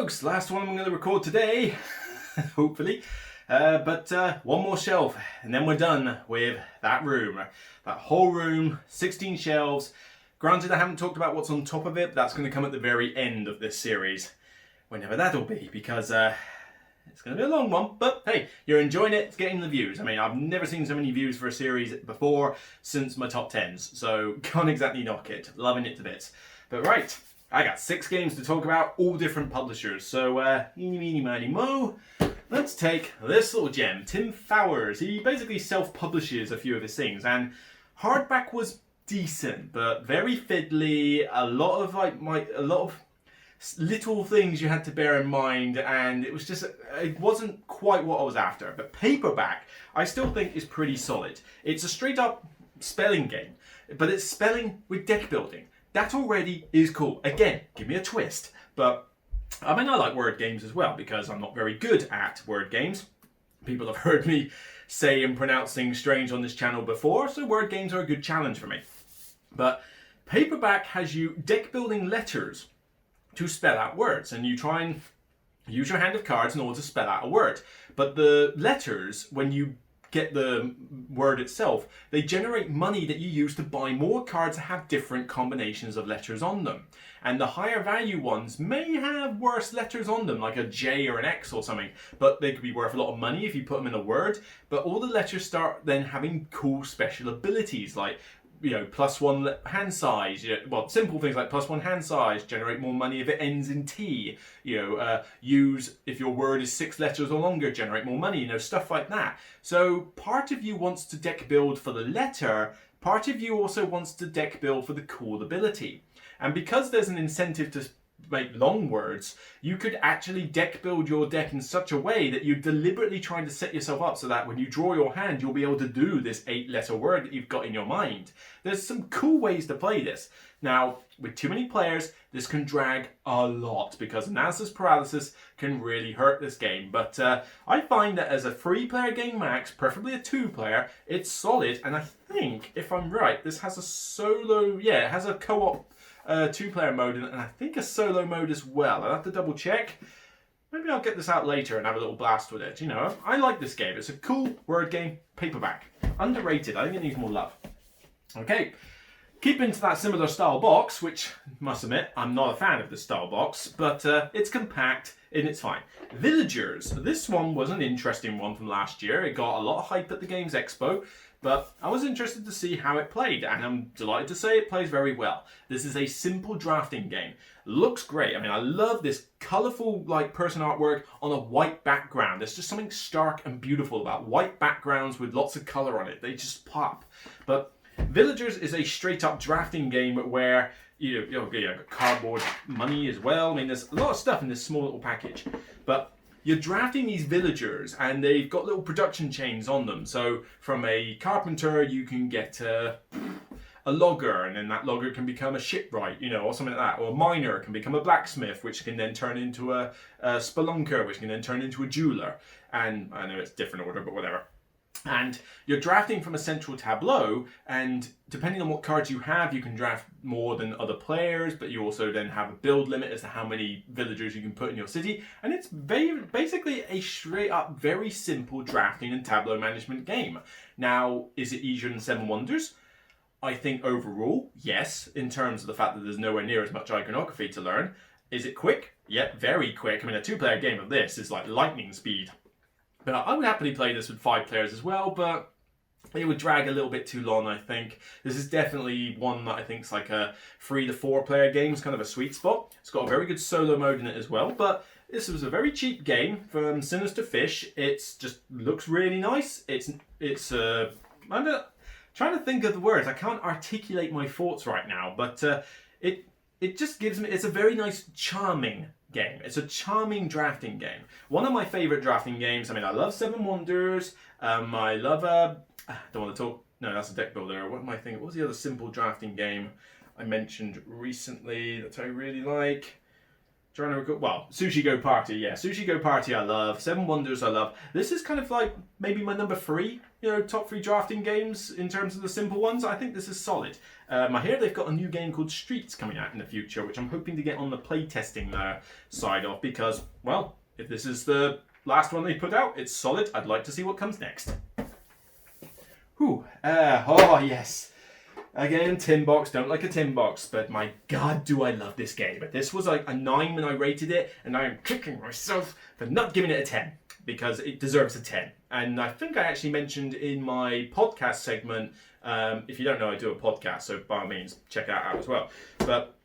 folks, last one I'm going to record today, hopefully, but one more shelf and then we're done with that room. That whole room, 16 shelves. Granted, I haven't talked about what's on top of it, but that's going to come at the very end of this series, whenever that'll be, because it's going to be a long one, but hey, you're enjoying it, it's getting the views. I mean, I've never seen so many views for a series before since my top 10s, so can't exactly knock it. Loving it to bits. But right, I got 6 games to talk about, all different publishers. So, eeny, meeny, miny, mo. Let's take this little gem, TeamFourStar. He basically self-publishes a few of his things, and hardback was decent, but very fiddly. A lot of little things you had to bear in mind, and it was just, it wasn't quite what I was after. But paperback, I still think is pretty solid. It's a straight up spelling game, but it's spelling with deck building. That already is cool. Again, give me a twist. But I mean, I like word games as well because I'm not very good at word games. People have heard me say and pronounce things strange on this channel before, so word games are a good challenge for me. But paperback has you deck building letters to spell out words, and you try and use your hand of cards in order to spell out a word. But the letters, when you get the word itself, they generate money that you use to buy more cards that have different combinations of letters on them. And the higher value ones may have worse letters on them, like a J or an X or something, but they could be worth a lot of money if you put them in a word. But all the letters start then having cool special abilities, like, you know, +1 hand size. You know, well, simple things like +1 hand size, generate more money if it ends in T. You know, use if your word is 6 letters or longer, generate more money. You know, stuff like that. So part of you wants to deck build for the letter. Part of you also wants to deck build for the cool ability. And because there's an incentive to make long words, you could actually deck build your deck in such a way that you're deliberately trying to set yourself up so that when you draw your hand, you'll be able to do this 8-letter word that you've got in your mind. There's some cool ways to play this. Now, with too many players, this can drag a lot because analysis paralysis can really hurt this game. But I find that as a 3-player game max, preferably a 2-player, it's solid. And I think, if I'm right, this has a solo, yeah, it has a co-op 2-player mode and I think a solo mode as well. I'll have to double check. Maybe I'll get this out later and have a little blast with it. You know, I like this game. It's a cool word game, paperback. Underrated. I think it needs more love. Okay, keeping to that similar style box, which, must admit, I'm not a fan of this style box, but it's compact and it's fine. Villagers. This one was an interesting one from last year. It got a lot of hype at the Games Expo, but I was interested to see how it played, and I'm delighted to say it plays very well. This is a simple drafting game. Looks great. I mean, I love this colourful, like, person artwork on a white background. There's just something stark and beautiful about white backgrounds with lots of colour on it. They just pop. But Villagers is a straight-up drafting game where you got cardboard money as well. I mean, there's a lot of stuff in this small little package. But you're drafting these villagers and they've got little production chains on them. So from a carpenter, you can get a logger, and then that logger can become a shipwright, you know, or something like that. Or a miner can become a blacksmith, which can then turn into a spelunker, which can then turn into a jeweler. And I know it's different order, but whatever. And you're drafting from a central tableau, and depending on what cards you have, you can draft more than other players, but you also then have a build limit as to how many villagers you can put in your city. And it's basically a straight up, very simple drafting and tableau management game. Now, is it easier than 7 Wonders? I think overall, yes, in terms of the fact that there's nowhere near as much iconography to learn. Is it quick? Yep, very quick. I mean, a 2-player game of this is like lightning speed. But I would happily play this with 5 players as well, but it would drag a little bit too long, I think. This is definitely one that I think is like a 3 to 4 player game. It's kind of a sweet spot. It's got a very good solo mode in it as well, but this was a very cheap game from Sinister Fish. It's just looks really nice. I'm trying to think of the words. I can't articulate my thoughts right now, but it just gives me, it's a very nice, charming game. It's a charming drafting game. One of my favorite drafting games. I mean, I love 7 Wonders. I love don't want to talk. No, that's a deck builder. What am I thinking? What was the other simple drafting game I mentioned recently that I really like? Trying to recall, well, Sushi Go Party, yeah. Sushi Go Party I love. Seven Wonders I love. This is kind of like maybe my number 3, top 3 drafting games in terms of the simple ones. I think this is solid. I hear they've got a new game called Streets coming out in the future, which I'm hoping to get on the playtesting side of because, well, if this is the last one they put out, it's solid. I'd like to see what comes next. Whew. Oh, yes. Again, tin box, don't like a tin box, but my god do I love this game. But this was like a 9 when I rated it, and I am kicking myself for not giving it a 10, because it deserves a 10. And I think I actually mentioned in my podcast segment, if you don't know, I do a podcast, so by all means, check that out as well. But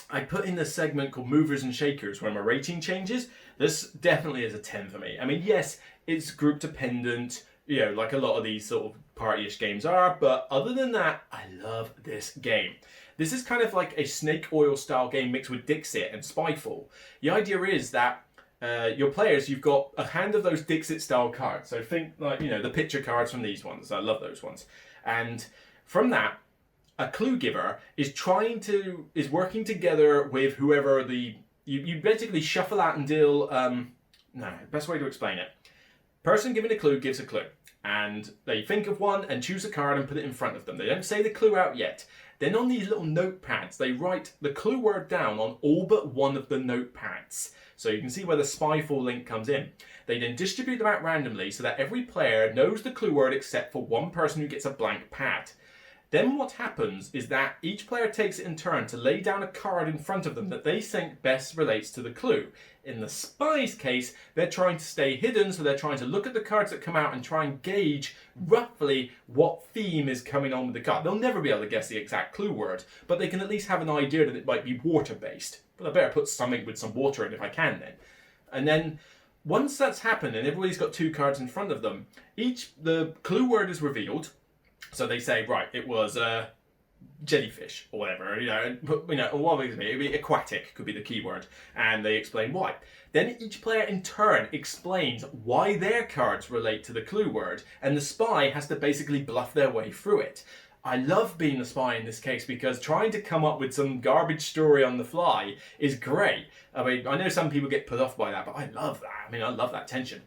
I put in this segment called Movers and Shakers where my rating changes. This definitely is a 10 for me. I mean, yes, it's group dependent, like a lot of these sort of party-ish games are, but other than that, I love this game. This is kind of like a snake oil style game mixed with Dixit and Spyfall. The idea is that your players, you've got a hand of those Dixit style cards. So think like, the picture cards from these ones. I love those ones. And from that, a clue giver is working together with whoever you basically shuffle out and deal, best way to explain it. Person giving a clue gives a clue. And they think of one and choose a card and put it in front of them. They don't say the clue out yet. Then on these little notepads, they write the clue word down on all but one of the notepads. So you can see where the Spyfall link comes in. They then distribute them out randomly so that every player knows the clue word except for one person who gets a blank pad. Then what happens is that each player takes it in turn to lay down a card in front of them that they think best relates to the clue. In the spy's case, they're trying to stay hidden, so they're trying to look at the cards that come out and try and gauge roughly what theme is coming on with the card. They'll never be able to guess the exact clue word, but they can at least have an idea that it might be water-based. But I better put something with some water in if I can then. And then, once that's happened and everybody's got 2 cards in front of them, the clue word is revealed. So they say, right, it was jellyfish or whatever, or what it would be aquatic could be the keyword, and they explain why. Then each player in turn explains why their cards relate to the clue word, and the spy has to basically bluff their way through it. I love being the spy in this case because trying to come up with some garbage story on the fly is great. I mean, I know some people get put off by that, but I love that. I mean, I love that tension.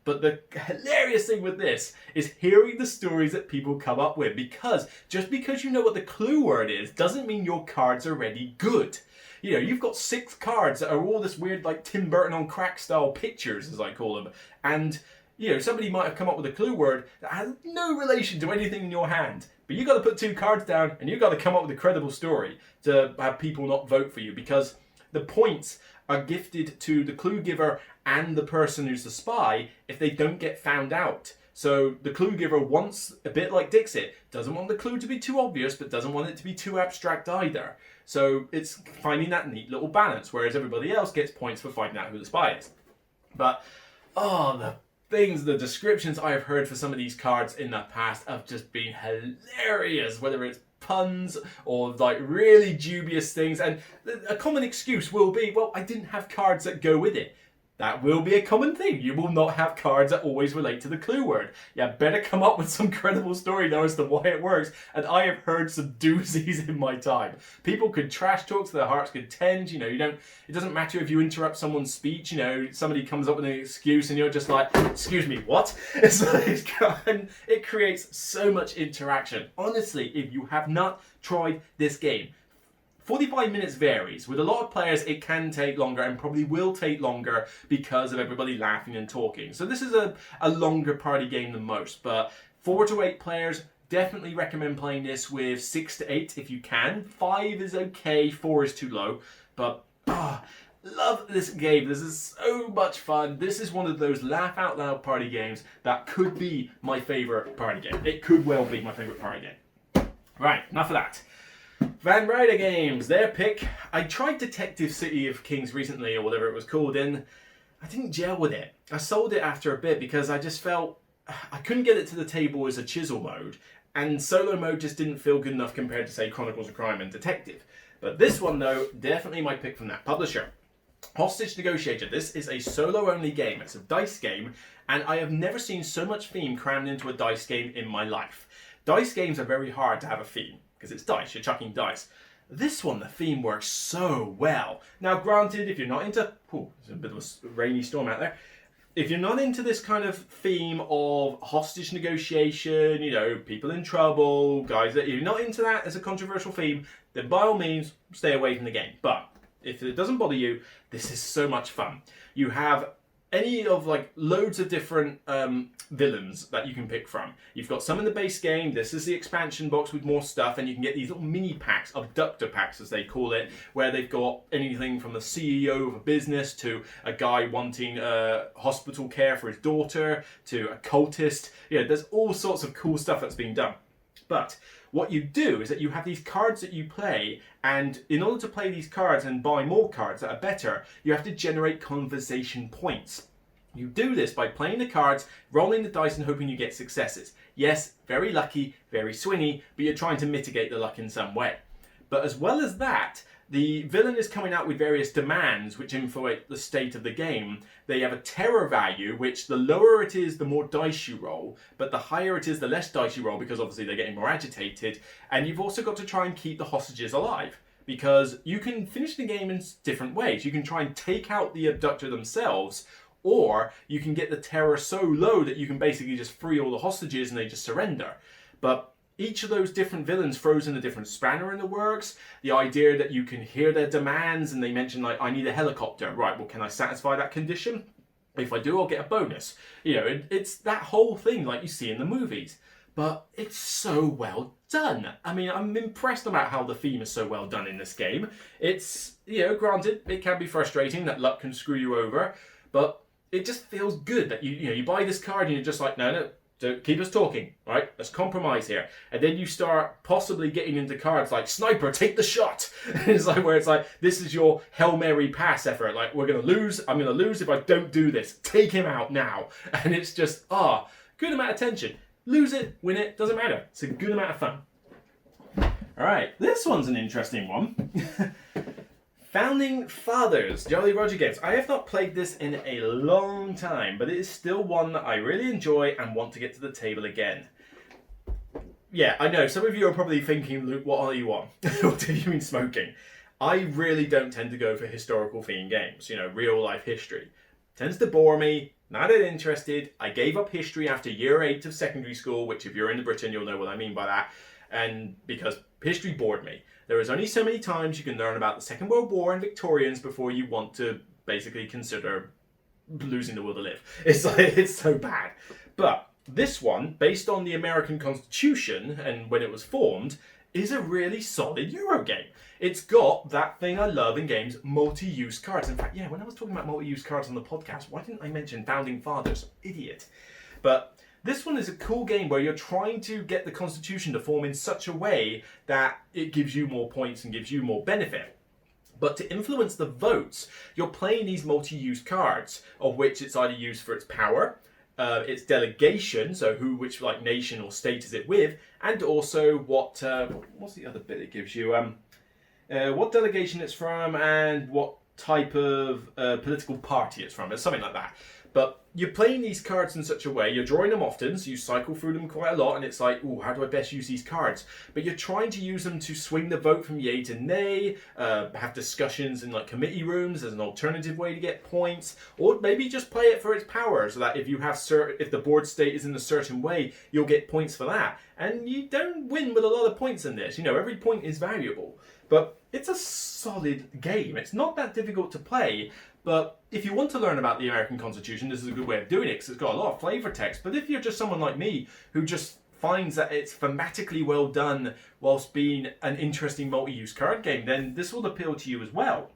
But the hilarious thing with this is hearing the stories that people come up with, because just because you know what the clue word is doesn't mean your cards are already good. You've got 6 cards that are all this weird like Tim Burton on crack style pictures, as I call them, and somebody might have come up with a clue word that has no relation to anything in your hand, but you've got to put 2 cards down and you've got to come up with a credible story to have people not vote for you, because the points are gifted to the clue giver and the person who's the spy if they don't get found out. So the clue giver wants, a bit like Dixit, doesn't want the clue to be too obvious, but doesn't want it to be too abstract either. So it's finding that neat little balance, whereas everybody else gets points for finding out who the spy is. But, the descriptions I have heard for some of these cards in the past have just been hilarious, whether it's puns or like really dubious things. And a common excuse will be, well, I didn't have cards that go with it. That will be a common thing. You will not have cards that always relate to the clue word. You better come up with some credible story though as to why it works. And I have heard some doozies in my time. People could trash talk to their heart's content. It doesn't matter if you interrupt someone's speech. Somebody comes up with an excuse and you're just like, excuse me, what? And it creates so much interaction. Honestly, if you have not tried this game, 45 minutes varies. With a lot of players, it can take longer and probably will take longer because of everybody laughing and talking. So this is a longer party game than most, but 4 to 8 players, definitely recommend playing this with 6 to 8 if you can. 5 is okay, 4 is too low, but love this game. This is so much fun. This is one of those laugh out loud party games that could be my favorite party game. It could well be my favorite party game. Right, enough of that. Van Ryder Games, their pick. I tried Detective City of Kings recently, or whatever it was called, and I didn't gel with it. I sold it after a bit because I just felt I couldn't get it to the table as a chisel mode, and solo mode just didn't feel good enough compared to, say, Chronicles of Crime and Detective. But this one, though, definitely my pick from that publisher. Hostage Negotiator. This is a solo-only game. It's a dice game, and I have never seen so much theme crammed into a dice game in my life. Dice games are very hard to have a theme, because it's dice, you're chucking dice. This one, the theme works so well. Now, granted, if you're not into... there's a bit of a rainy storm out there. If you're not into this kind of theme of hostage negotiation, you know, people in trouble, guys, if you're not into that as a controversial theme, then by all means, stay away from the game. But if it doesn't bother you, this is so much fun. You have any of like loads of different villains that you can pick from. You've got some in the base game. This is the expansion box with more stuff, and you can get these little mini packs, abductor packs as they call it, where they've got anything from the CEO of a business to a guy wanting hospital care for his daughter to a cultist. You know, there's all sorts of cool stuff that's being done. But what you do is that you have these cards that you play, and in order to play these cards and buy more cards that are better, you have to generate conversation points. You do this by playing the cards, rolling the dice and hoping you get successes. Yes, very lucky, very swingy, but you're trying to mitigate the luck in some way. But as well as that, the villain is coming out with various demands which influence the state of the game. They have a terror value, which the lower it is, the more dice you roll, but the higher it is, the less dice you roll, because obviously they're getting more agitated. And you've also got to try and keep the hostages alive, because you can finish the game in different ways. You can try and take out the abductor themselves, or you can get the terror so low that you can basically just free all the hostages and they just surrender. But each of those different villains throws in a different spanner in the works. The idea that you can hear their demands, and they mention like, I need a helicopter. Right, well, can I satisfy that condition? If I do, I'll get a bonus. You know, it's that whole thing like you see in the movies. But it's so well done. I mean, I'm impressed about how the theme is so well done in this game. It's, you know, granted, it can be frustrating that luck can screw you over, but it just feels good that you buy this card and you're just like, no, don't keep us talking, all right? Let's compromise here. And then you start possibly getting into cards like Sniper, take the shot. It's like where it's like, this is your Hail Mary pass effort. Like, we're going to lose. I'm going to lose if I don't do this. Take him out now. And it's just, good amount of tension. Lose it, win it, doesn't matter. It's a good amount of fun. All right, this one's an interesting one. Founding Fathers, Jolly Roger Games. I have not played this in a long time, but it is still one that I really enjoy and want to get to the table again. Yeah, I know, some of you are probably thinking, Luke, what are you on? What have you been smoking? I really don't tend to go for historical themed games, you know, real life history. Tends to bore me, not that interested. I gave up history after year 8 of secondary school, which if you're in Britain, you'll know what I mean by that. And because history bored me. There is only so many times you can learn about the Second World War and Victorians before you want to basically consider losing the will to live. It's like, it's so bad. But this one, based on the American Constitution and when it was formed, is a really solid Euro game. It's got that thing I love in games, multi-use cards. In fact, yeah, when I was talking about multi-use cards on the podcast, why didn't I mention Founding Fathers? Idiot. But this one is a cool game where you're trying to get the Constitution to form in such a way that it gives you more points and gives you more benefit. But to influence the votes, you're playing these multi-use cards, of which it's either used for its power, its delegation, so which like nation or state is it with, and also what's the other bit it gives you? What delegation it's from and what type of political party it's from. It's something like that. But you're playing these cards in such a way, you're drawing them often, so you cycle through them quite a lot, and it's like, ooh, how do I best use these cards? But you're trying to use them to swing the vote from yay to nay, have discussions in like committee rooms as an alternative way to get points, or maybe just play it for its power, so that if you have if the board state is in a certain way, you'll get points for that. And you don't win with a lot of points in this, you know, every point is valuable. But it's a solid game. It's not that difficult to play. But if you want to learn about the American Constitution, this is a good way of doing it because it's got a lot of flavor text. But if you're just someone like me who just finds that it's thematically well done whilst being an interesting multi-use card game, then this will appeal to you as well.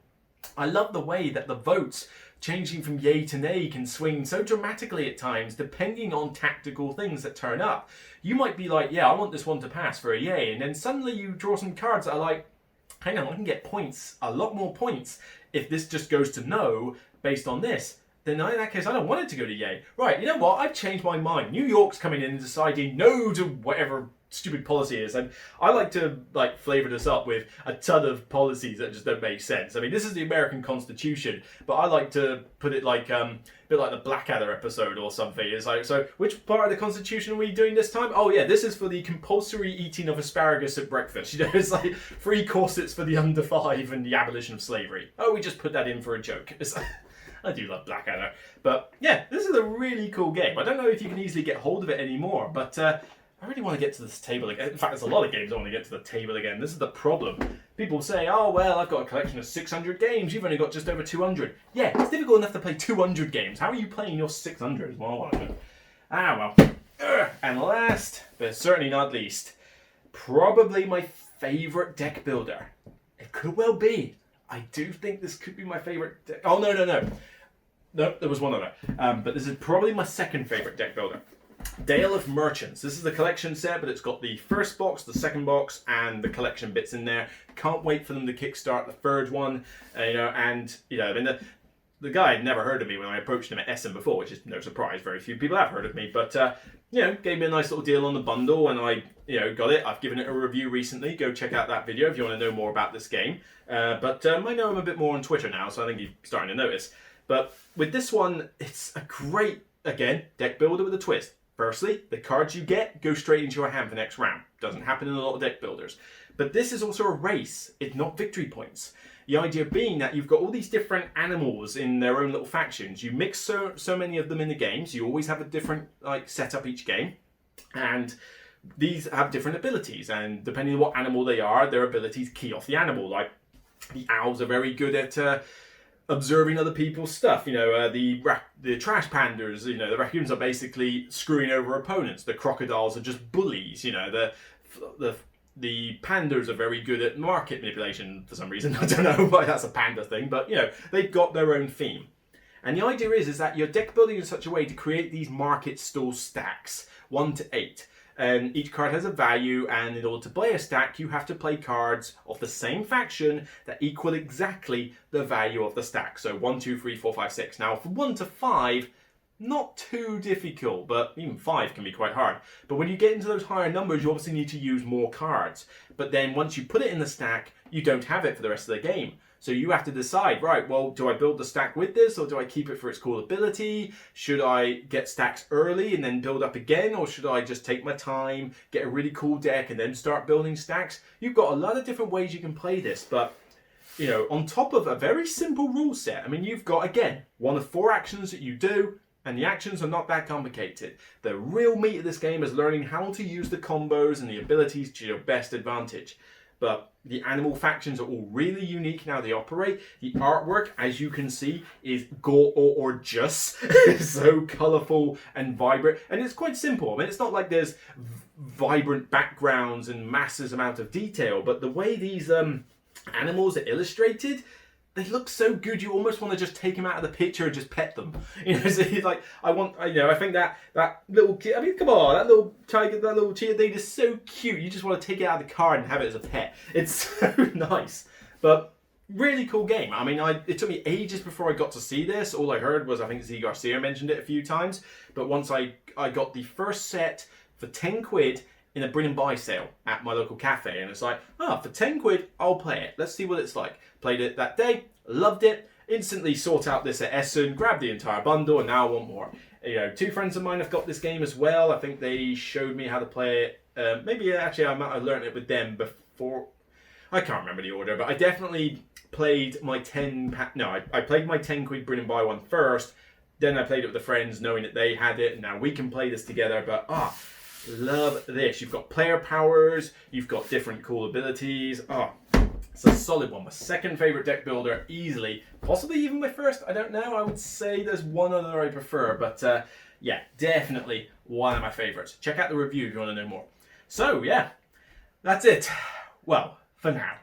I love the way that the votes changing from yay to nay can swing so dramatically at times depending on tactical things that turn up. You might be like, yeah, I want this one to pass for a yay, and then suddenly you draw some cards that are like, hang on, I can get points, a lot more points, if this just goes to no based on this. Then in that case, I don't want it to go to yay. Right, you know what? I've changed my mind. New York's coming in and deciding no to whatever stupid policy is. And I like to like flavor this up with a ton of policies that just don't make sense. I mean, this is the American Constitution, but I like to put it like a bit like the Blackadder episode or something. It's like, so which part of the Constitution are we doing this time? Oh yeah, this is for the compulsory eating of asparagus at breakfast. You know, it's like 3 corsets for the under 5 and the abolition of slavery. Oh, we just put that in for a joke. It's like, I do love Blackadder. But yeah, this is a really cool game. I don't know if you can easily get hold of it anymore, but I really want to get to this table again. In fact, there's a lot of games I want to get to the table again. This is the problem. People say, oh, well, I've got a collection of 600 games. You've only got just over 200. Yeah, it's difficult enough to play 200 games. How are you playing your 600? Well, I want to know. Ah, well. And last, but certainly not least, probably my favourite deck builder. It could well be. I do think this could be my favourite deck. Oh, no. No, there was one other. But this is probably my second favourite deck builder. Dale of Merchants. This is the collection set, but it's got the first box, the second box, and the collection bits in there. Can't wait for them to kickstart the third one. I mean, the guy had never heard of me when I approached him at Essen before, which is no surprise. Very few people have heard of me, but gave me a nice little deal on the bundle, and I got it. I've given it a review recently. Go check out that video if you want to know more about this game. But I know him a bit more on Twitter now, so I think you're starting to notice. But with this one, it's a great, again, deck builder with a twist. Firstly, the cards you get go straight into your hand for next round. Doesn't happen in a lot of deck builders. But this is also a race. It's not victory points. The idea being that you've got all these different animals in their own little factions. You mix so many of them in the games. You always have a different setup each game. And these have different abilities. And depending on what animal they are, their abilities key off the animal. Like the owls are very good at observing other people's stuff. The trash pandas, the raccoons are basically screwing over opponents. The crocodiles are just bullies. The pandas are very good at market manipulation for some reason. I don't know why that's a panda thing, but they've got their own theme. And the idea is that you're deck building in such a way to create these market stall stacks, 1 to 8. And each card has a value, and in order to play a stack, you have to play cards of the same faction that equal exactly the value of the stack. So 1, 2, 3, 4, 5, 6. Now, from 1 to 5, not too difficult, but even 5 can be quite hard. But when you get into those higher numbers, you obviously need to use more cards. But then once you put it in the stack, you don't have it for the rest of the game. So you have to decide, right, well, do I build the stack with this, or do I keep it for its cool ability? Should I get stacks early and then build up again, or should I just take my time, get a really cool deck, and then start building stacks? You've got a lot of different ways you can play this, but, on top of a very simple rule set, I mean, you've got, again, 1 of 4 actions that you do, and the actions are not that complicated. The real meat of this game is learning how to use the combos and the abilities to your best advantage. But the animal factions are all really unique in how they operate. The artwork, as you can see, is gorgeous. It's so colourful and vibrant. And it's quite simple. I mean, it's not like there's vibrant backgrounds and massive amount of detail. But the way these animals are illustrated, they look so good. You almost want to just take them out of the picture and just pet them. So like I think that little kid. I mean, come on, that little tiger, that little cheetah thing is so cute. You just want to take it out of the card and have it as a pet. It's so nice, but really cool game. I mean, it took me ages before I got to see this. All I heard was I think Z Garcia mentioned it a few times. But once I got the first set for 10 quid. In a bring and buy sale at my local cafe, and it's like, for 10 quid, I'll play it. Let's see what it's like. Played it that day, loved it, instantly sought out this at Essen, grabbed the entire bundle, and now I want more. 2 friends of mine have got this game as well. I think they showed me how to play it. Maybe actually I might have learned it with them before. I can't remember the order, but I definitely played my I played my 10 quid bring and buy one first. Then I played it with the friends, knowing that they had it, and now we can play this together. But love this. You've got player powers, you've got different cool abilities. It's a solid one. My second favourite deck builder, easily. Possibly even my first, I don't know. I would say there's one other I prefer, but yeah, definitely one of my favourites. Check out the review if you want to know more. So yeah, that's it. Well, for now.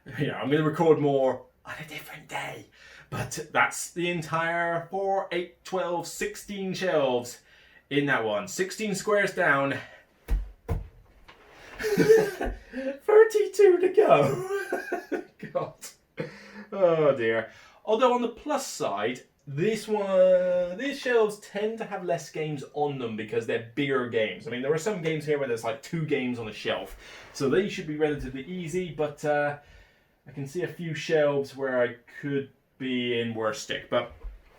I'm going to record more on a different day. But that's the entire 4, 8, 12, 16 shelves in that one. 16 squares down. 32 to go. God. Oh dear. Although on the plus side, these shelves tend to have less games on them because they're bigger games. I mean, there are some games here where there's like 2 games on a shelf, so they should be relatively easy, but I can see a few shelves where I could be in worse stick, but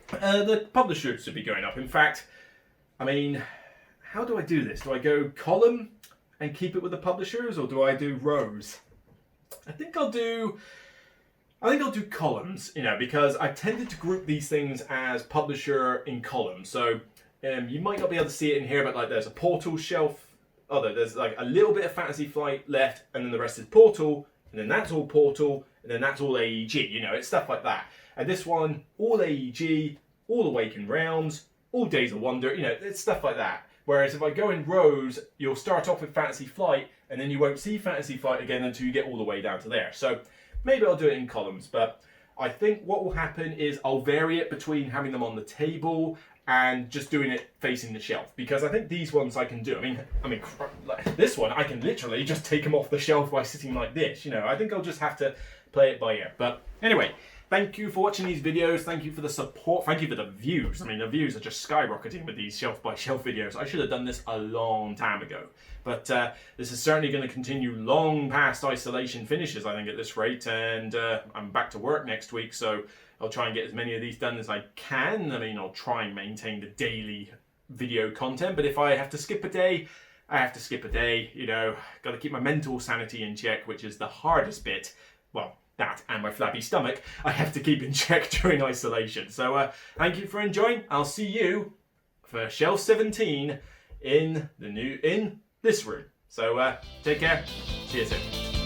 the publishers should be going up. In fact, I mean, how do I do this? Do I go column and keep it with the publishers, or do I do rows? I think I'll do columns, you know, because I tended to group these things as publisher in columns. So you might not be able to see it in here, but like there's a Portal shelf. Oh, there's like a little bit of Fantasy Flight left, and then the rest is Portal, and then that's all Portal, and then that's all AEG. You know, it's stuff like that. And this one, all AEG, all Awakened Realms, all Days of Wonder. You know, it's stuff like that. Whereas if I go in rows, you'll start off with Fantasy Flight, and then you won't see Fantasy Flight again until you get all the way down to there. So maybe I'll do it in columns, but I think what will happen is I'll vary it between having them on the table and just doing it facing the shelf, because I think these ones I can do. I mean, like this one, I can literally just take them off the shelf by sitting like this. You know, I think I'll just have to play it by ear. But anyway, thank you for watching these videos. Thank you for the support. Thank you for the views. I mean, the views are just skyrocketing with these shelf by shelf videos. I should have done this a long time ago. But this is certainly going to continue long past isolation finishes, I think, at this rate. And I'm back to work next week, so I'll try and get as many of these done as I can. I mean, I'll try and maintain the daily video content. But if I have to skip a day, I have to skip a day. You know, got to keep my mental sanity in check, which is the hardest bit. Well, that and my flabby stomach I have to keep in check during isolation. So thank you for enjoying. I'll see you for shelf 17 in this room. So take care. See you soon.